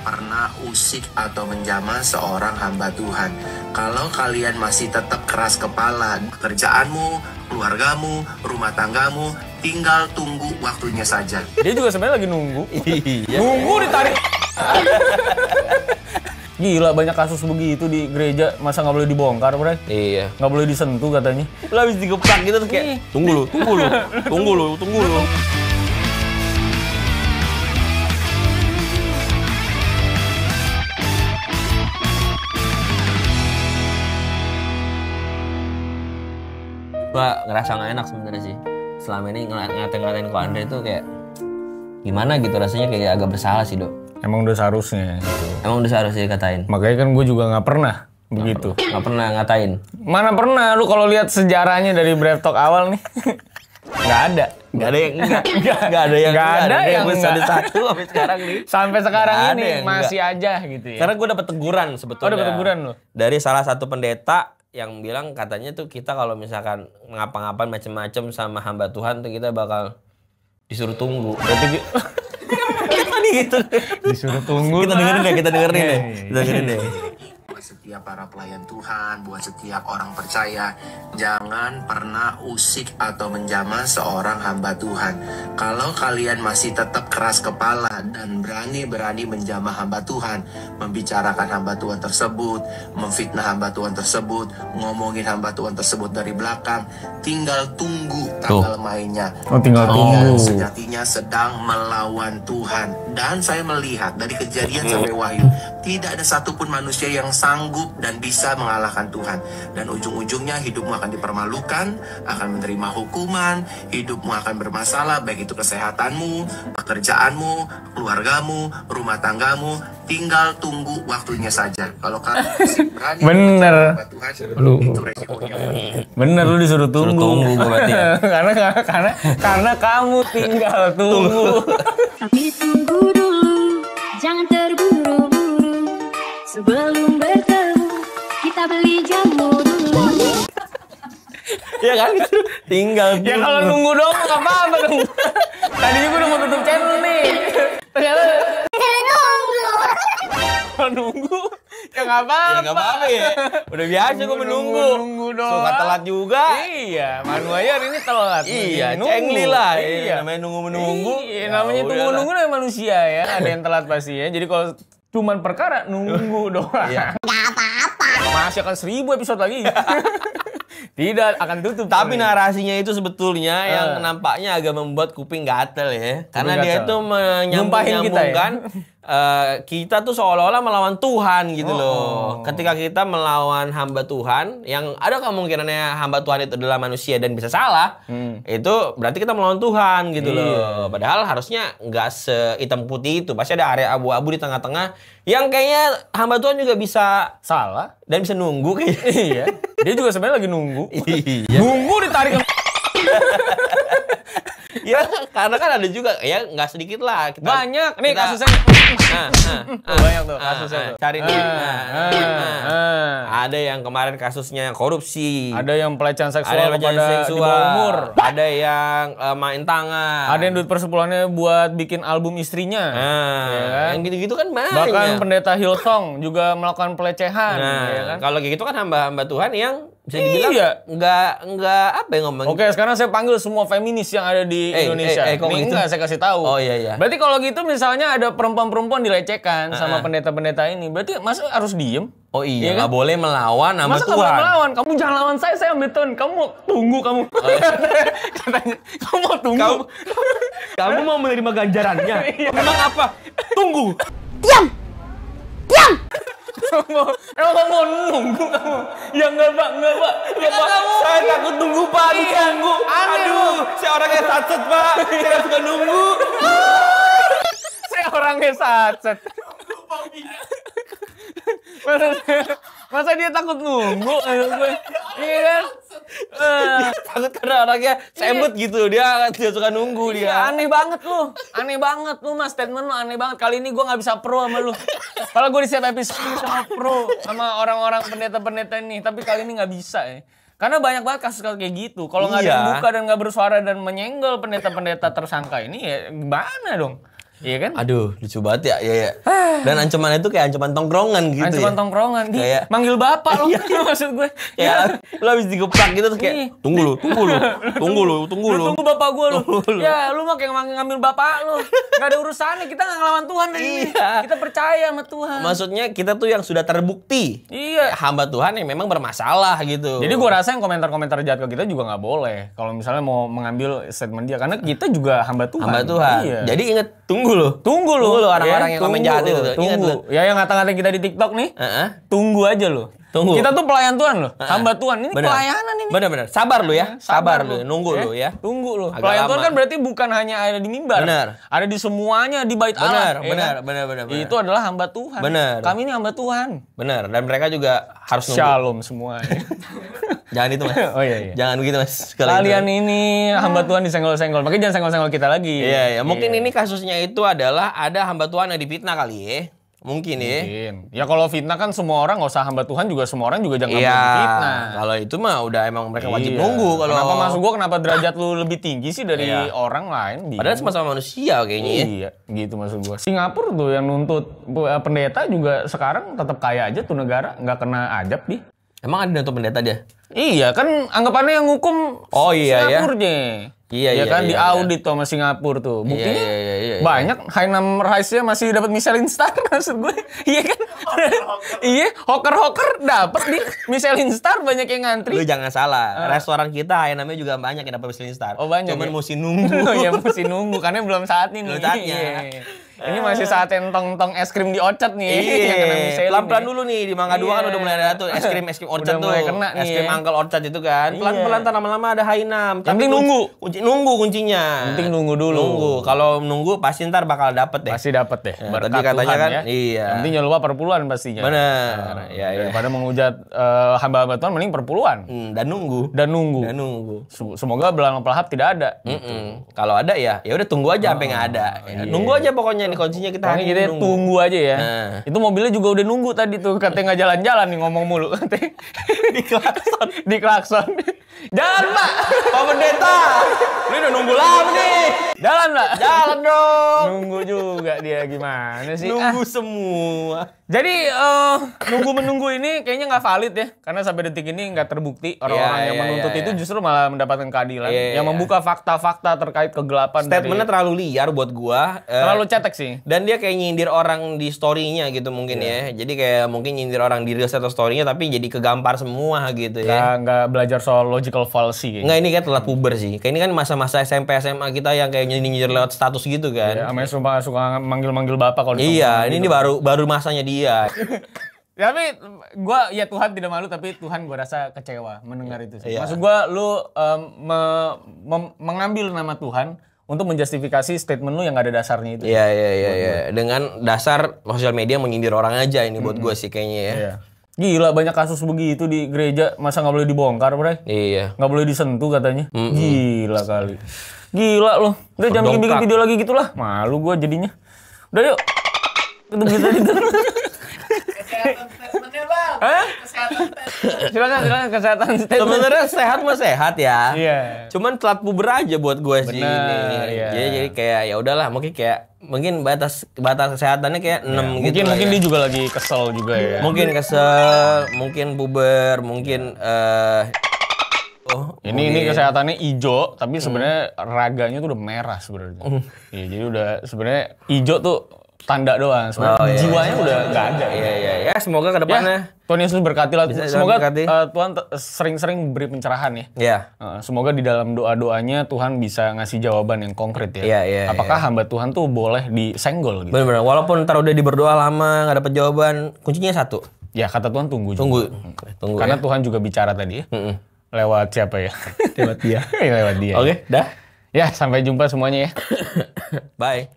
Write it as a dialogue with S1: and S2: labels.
S1: pernah usik atau menjamah seorang hamba Tuhan. Kalau kalian masih tetap keras kepala, kerjaanmu, keluargamu, rumah tanggamu, tinggal tunggu waktunya saja.
S2: Dia juga sebenarnya lagi nunggu.
S3: Iya.
S2: Nunggu ditarik. Gila, banyak kasus begitu di gereja, masa nggak boleh dibongkar, Bray?
S3: Iya.
S2: Nggak boleh disentuh katanya.
S3: Lu habis digeplak gitu tuh kayak, tunggu lu. Gua ngerasa nggak enak sebenarnya sih. Selama ini ngatain ko Andre tuh kayak gimana gitu, rasanya kayak agak bersalah sih, Dok.
S2: Emang udah seharusnya gitu.
S3: Emang udah seharusnya dikatain.
S2: Makanya kan gue juga nggak pernah begitu.
S3: Nggak pernah ngatain.
S2: Mana pernah lu kalau lihat sejarahnya dari Brave Talk awal nih. Nggak ada.
S3: Nggak ada yang enggak. Nggak ada yang
S2: enggak.
S3: satu sampai sekarang nih.
S2: Sampai sekarang
S3: Nggak ada
S2: ini
S3: yang
S2: masih aja gitu ya.
S3: Karena gue dapet teguran sebetulnya.
S2: Oh, dapet teguran lu?
S3: Dari salah satu pendeta yang bilang katanya tuh kita kalau misalkan ngapa-ngapain macem-macem sama hamba Tuhan tuh kita bakal disuruh tunggu. Berarti tadi gitu.
S2: Disuruh tunggu.
S3: Kita dengerin deh.
S1: Buat setiap para pelayan Tuhan, buat setiap orang percaya, jangan pernah usik atau menjamah seorang hamba Tuhan. Kalau kalian masih tetap keras kepala dan berani menjamah hamba Tuhan, membicarakan hamba Tuhan tersebut, memfitnah hamba Tuhan tersebut, ngomongin hamba Tuhan tersebut dari belakang, tinggal tunggu tanggal mainnya.
S2: Oh, tinggal tunggu.
S1: Sejatinya sedang melawan Tuhan. Dan saya melihat dari Kejadian sampai Wahyu, tidak ada satupun manusia yang sanggup dan bisa mengalahkan Tuhan. Dan ujung-ujungnya hidupmu akan dipermalukan, akan menerima hukuman, hidupmu akan bermasalah, baik itu kesehatanmu, pekerjaanmu, keluargamu, rumah tanggamu. Tinggal tunggu waktunya saja. Kalau kalian masih berani
S2: Bener.
S1: Tuhan,
S2: Lu.
S1: itu resikonya.
S2: Bener, lu disuruh tunggu.
S3: Tunggu berarti ya.
S2: karena kamu tinggal tunggu.
S4: Tapi tunggu dulu, jangan terburu-buru. Sebelum bertemu, kita beli jamu dulu.
S3: Ya kan gitu. Tinggal
S2: Ya kalau nunggu dong nggak apa-apa dong. Tadinya gue udah mau tutup channel nih. Ternyata kalau nunggu ya nggak apa-apa.
S3: Ya nggak apa-apa ya. Udah biasa gue menunggu.
S2: Nunggu doang.
S3: Suka telat juga.
S2: Iya, Manu aja hari ini telat.
S3: Iya,
S2: Nunggu.
S3: cengli lah.
S2: Iya.
S3: Namanya nunggu-menunggu.
S2: Iya,
S3: Ya
S2: namanya
S3: udahlah.
S2: tunggu-nunggu namanya manusia ya. Ada yang telat pasti ya. Jadi kalau cuman perkara nunggu doang.
S3: Iya.
S4: Gak apa-apa.
S2: Masih akan 1000 episode lagi. Tidak akan tutup.
S3: Tapi narasinya itu sebetulnya yang nampaknya agak membuat kuping gatel ya. Karena dia
S2: gatel.
S3: itu
S2: Nyumpahin kita ya?
S3: menyambung-nyambungkan kita tuh seolah-olah melawan Tuhan gitu loh. Ketika kita melawan hamba Tuhan, yang ada kemungkinannya hamba Tuhan itu adalah manusia dan bisa salah, itu berarti kita melawan Tuhan gitu loh. Padahal harusnya nggak sehitam putih itu. Pasti ada area abu-abu di tengah-tengah yang kayaknya hamba Tuhan juga bisa
S2: salah
S3: dan bisa nunggu kayaknya.
S2: iya. Dia juga sebenarnya lagi nunggu.
S3: Iya.
S2: Nunggu ditarik.
S3: Ya karena kan ada juga ya nggak sedikit lah kita,
S2: Banyak. Nih
S3: kita-
S2: kasusnya. Banyak tuh kasusnya tuh.
S3: Cari nih. Ada yang kemarin kasusnya korupsi.
S2: Ada yang pelecehan
S3: Ada
S2: seksual
S3: yang pelecehan
S2: kepada di
S3: seksual.
S2: bawah umur.
S3: Ada yang main tangan.
S2: Ada yang duit persepuluhannya buat bikin album istrinya. Ya kan?
S3: Yang gitu-gitu kan banyak.
S2: Bahkan pendeta Hillsong juga melakukan pelecehan.
S3: Nah,
S2: Ya kan?
S3: kalau kayak gitu kan hamba-hamba Tuhan yang bisa dibilang
S2: Iya.
S3: nggak apa yang ngomong.
S2: Oke, sekarang saya panggil semua feminis yang ada di Indonesia.
S3: kok
S2: Ini
S3: gitu?
S2: enggak, saya kasih tahu.
S3: Oh, iya.
S2: Berarti kalau gitu misalnya ada perempuan-perempuan dilecehkan sama pendeta-pendeta ini, berarti masa harus diem?
S3: Oh iya,
S2: Iya
S3: nggak
S2: kan?
S3: boleh melawan hamba
S2: Masa kamu
S3: Tuhan.
S2: melawan? Kamu jangan lawan saya ambil Tuhan. Kamu mau tunggu kamu. Katanya, kamu mau tunggu.
S3: Kamu mau menerima ganjarannya?
S2: Iya.
S3: Memang apa? Tunggu.
S2: Emang kamu mau nunggu kamu? Ya enggak pak. Ya pak.
S3: Saya takut nunggu pak, tunggu.
S2: Aneh,
S3: Aduh, saya orangnya satset pak. Saya nggak suka nunggu.
S2: Saya orangnya satset. Masa dia takut nunggu? Iya kan?
S3: Takut karena orangnya sembut gitu. Dia tidak suka nunggu dia.
S2: Iya, aneh banget lu mas, statement lu aneh banget. Kali ini gue nggak bisa pro sama lu. Kalau gue di setiap episode sama pro sama orang-orang pendeta-pendeta ini, tapi kali ini nggak bisa ya. Karena banyak banget kasus-kasus kayak gitu. Kalau nggak ada yang buka dan nggak bersuara dan menyenggol pendeta-pendeta tersangka ini, ya gimana dong? Iya kan?
S3: Aduh, lucu banget ya. Iya, ya. Dan ancaman itu kayak ancaman tongkrongan gitu
S2: Ancaman
S3: ya.
S2: tongkrongan.
S3: Kayak-
S2: Manggil bapak lo. Maksud gue.
S3: Kayak lu habis digeplak gitu terus
S2: Iya.
S3: kayak tunggu lu.
S2: Lu tunggu bapak gue lu. Ya lu mah kayak ngambil bapak lu. Gak ada urusannya. Kita gak ngelawan Tuhan dari ini.
S3: Iya.
S2: Kita percaya sama Tuhan.
S3: Maksudnya kita tuh yang sudah terbukti
S2: Iya.
S3: hamba Tuhan yang memang bermasalah gitu.
S2: Jadi gue rasa yang komentar-komentar jahat ke kita juga nggak boleh. Kalau misalnya mau mengambil statement dia, karena kita juga hamba Tuhan.
S3: hamba Tuhan.
S2: Iya.
S3: Jadi inget tunggu lu.
S2: Tunggu lu
S3: orang-orang yang komen
S2: tunggu
S3: jahat
S2: lu,
S3: itu tuh. Ingat
S2: Tunggu.
S3: lu.
S2: Ya yang ngata-ngatain kita di TikTok nih.
S3: Heeh.
S2: Tunggu aja lu.
S3: Tunggu.
S2: Kita tuh pelayan Tuhan loh. Hamba Tuhan. Ini
S3: Bener.
S2: pelayanan ini.
S3: Bener. Sabar lu ya. Sabar lu. Nunggu
S2: Ya,
S3: lu ya.
S2: Tunggu lu.
S3: Agak
S2: Pelayan
S3: lama.
S2: Tuhan kan berarti bukan hanya ada di mimbar.
S3: Bener.
S2: Ada di semuanya di bait Allah. ya kan?
S3: Bener.
S2: Itu adalah hamba Tuhan.
S3: Bener.
S2: Kami ini hamba Tuhan.
S3: Bener. Dan mereka juga harus nunggu.
S2: Shalom semuanya.
S3: Jangan itu mas.
S2: Oh iya.
S3: Jangan begitu mas. Sekali
S2: Kalian
S3: itu.
S2: ini hamba Tuhan disenggol-senggol. Makanya jangan senggol-senggol kita lagi.
S3: Iya. Mungkin ini kasusnya itu adalah ada hamba Tuhan yang difitnah kali ya. Mungkin ya.
S2: Mungkin. Ya kalau fitnah kan semua orang nggak usah hamba Tuhan juga semua orang juga jangan
S3: Iya.
S2: boleh fitnah.
S3: Kalau itu mah udah emang mereka wajib
S2: Iya.
S3: nunggu kalau.
S2: Kenapa maksud gua kenapa derajat lu lebih tinggi sih dari
S3: Iya.
S2: orang lain? Bingung.
S3: Padahal sama-sama manusia kayaknya ya.
S2: Iya, gitu maksud gua. Singapura tuh yang nuntut pendeta juga sekarang tetap kaya aja tuh negara, nggak kena ajab di.
S3: Emang ada untuk pendeta dia?
S2: Iya kan anggapannya yang hukum
S3: Oh, iya, ya.
S2: Singapurnya.
S3: Iya,
S2: ya
S3: iya,
S2: kan
S3: iya,
S2: diaudit tuh sama Singapura tuh. Buktinya
S3: iya.
S2: banyak Hainam Raisnya masih dapat Michelin star maksud gue. Iya kan? Iya, hoker dapat di Michelin star banyak yang ngantri.
S3: Lu jangan salah. Restoran kita namanya juga banyak yang dapat Michelin Star.
S2: Oh, banyak
S3: Cuman
S2: ya?
S3: mesti nunggu.
S2: Oh ya mesti nunggu karena belum saatnya nih.
S3: Belum saatnya.
S2: Iya. Ini masih saat yang tong-tong es krim di Orchard nih. yang kena
S3: Iya,
S2: Michelin
S3: pelan-pelan
S2: nih.
S3: dulu nih di Mangga 2 kan
S2: Iya.
S3: udah mulai ada tuh es krim Orchard
S2: Udah
S3: tuh.
S2: mulai kena nih
S3: Es krim
S2: ya.
S3: Uncle Orchard itu kan. Pelan-pelan ntar lama-lama ada Hainam.
S2: Yang penting nunggu.
S3: Nunggu kuncinya.
S2: Yang penting nunggu dulu.
S3: Nunggu. Kalau nunggu pasti ntar bakal dapet deh.
S2: Pasti dapat deh.
S3: Ya,
S2: Berkat
S3: tadi katanya
S2: Tuhan
S3: kan,
S2: ya.
S3: iya.
S2: Yang penting jangan lupa perpuluhan pastinya.
S3: Bener. Iya.
S2: Daripada menghujat hamba-hamba Tuhan mending perpuluhan
S3: Dan nunggu.
S2: dan nunggu.
S3: Dan nunggu.
S2: Semoga belang pelahap tidak ada.
S3: Kalau ada ya udah tunggu aja sampai nggak ada. Ya, nunggu aja pokoknya nih kuncinya kita
S2: Pokoknya
S3: hari
S2: kita
S3: ini nunggu.
S2: tunggu aja ya.
S3: Nah.
S2: Itu mobilnya juga udah nunggu tadi tuh. Katanya nggak jalan-jalan nih ngomong mulu. Katanya. Di klakson. Jalan Pak.
S3: Pak Pendeta, lu udah nunggu lama nih.
S2: Jalan Pak.
S3: Jalan dong.
S2: Nunggu juga dia gimana sih?
S3: Nunggu semua.
S2: Jadi nunggu-menunggu ini kayaknya nggak valid ya. Karena sampai detik ini nggak terbukti orang-orang
S3: Iya,
S2: yang
S3: iya,
S2: menuntut
S3: iya,
S2: itu
S3: iya.
S2: justru malah mendapatkan keadilan.
S3: Iya,
S2: Yang
S3: iya.
S2: membuka fakta-fakta terkait kegelapan
S3: Statementnya
S2: dari...
S3: terlalu liar buat gua.
S2: Terlalu cetek sih.
S3: Dan dia kayak nyindir orang di story-nya gitu mungkin ya. Jadi kayak mungkin nyindir orang di reels atau story-nya tapi jadi kegampar semua gitu ya.
S2: Nggak belajar soal logical fallacy kayaknya.
S3: Enggak, ini kayak telat puber sih. Kayak ini kan masa-masa SMP SMA kita yang kayak nyindir lewat status gitu kan.
S2: Ya, namanya suka manggil-manggil bapak kalau di
S3: Iya,
S2: tongkrongan
S3: ini
S2: gitu.
S3: baru masanya dia.
S2: Tapi gua ya Tuhan tidak malu tapi Tuhan gua rasa kecewa mendengar itu sih.
S3: Iya.
S2: Maksud gua lu mengambil nama Tuhan untuk menjustifikasi statement lu yang gak ada dasarnya itu.
S3: Iya. Dengan dasar sosial media menyindir orang aja ini buat gue sih kayaknya ya.
S2: Iya. Gila banyak kasus begitu di gereja masa nggak boleh dibongkar, Bray?
S3: Iya.
S2: Nggak boleh disentuh katanya. Gila kali. Gila loh. Udah jangan bikin
S3: Berdongkrak.
S2: video lagi gitulah. Malu gua jadinya. Udah yuk. Itu gitu. Hah? Silakan kesehatan statement.
S3: Sebenarnya sehat mah sehat ya.
S2: Iya.
S3: Cuman telat puber aja buat gue sih
S2: Bener,
S3: ini.
S2: iya.
S3: Jadi kayak ya udahlah mungkin batas kesehatannya kayak 6 gitu.
S2: Mungkin
S3: lah ya.
S2: dia juga lagi kesel juga ya.
S3: Mungkin kesel, mungkin puber, mungkin
S2: Ini kesehatannya hijau, tapi sebenarnya raganya tuh udah merah sebenarnya. Iya, jadi udah sebenarnya hijau tuh tanda doang. Sebenarnya
S3: Oh, iya.
S2: jiwanya udah nggak ada.
S3: Iya. Semoga ke depannya.
S2: Tuhan Yesus berkati lah.
S3: Bisa
S2: Semoga
S3: berkati.
S2: Tuhan sering-sering beri pencerahan ya.
S3: Iya.
S2: Semoga di dalam doa-doanya Tuhan bisa ngasih jawaban yang konkret ya.
S3: Iya,
S2: Apakah hamba Tuhan tuh boleh disenggol gitu?
S3: Bener-bener. Walaupun ntar udah berdoa lama nggak dapet jawaban, kuncinya satu.
S2: Ya kata Tuhan tunggu juga.
S3: Tunggu.
S2: Karena
S3: Ya.
S2: Tuhan juga bicara tadi ya. Lewat siapa ya?
S3: Lewat dia.
S2: Lewat dia.
S3: Oke, dah.
S2: Ya, sampai jumpa semuanya ya.
S3: Bye.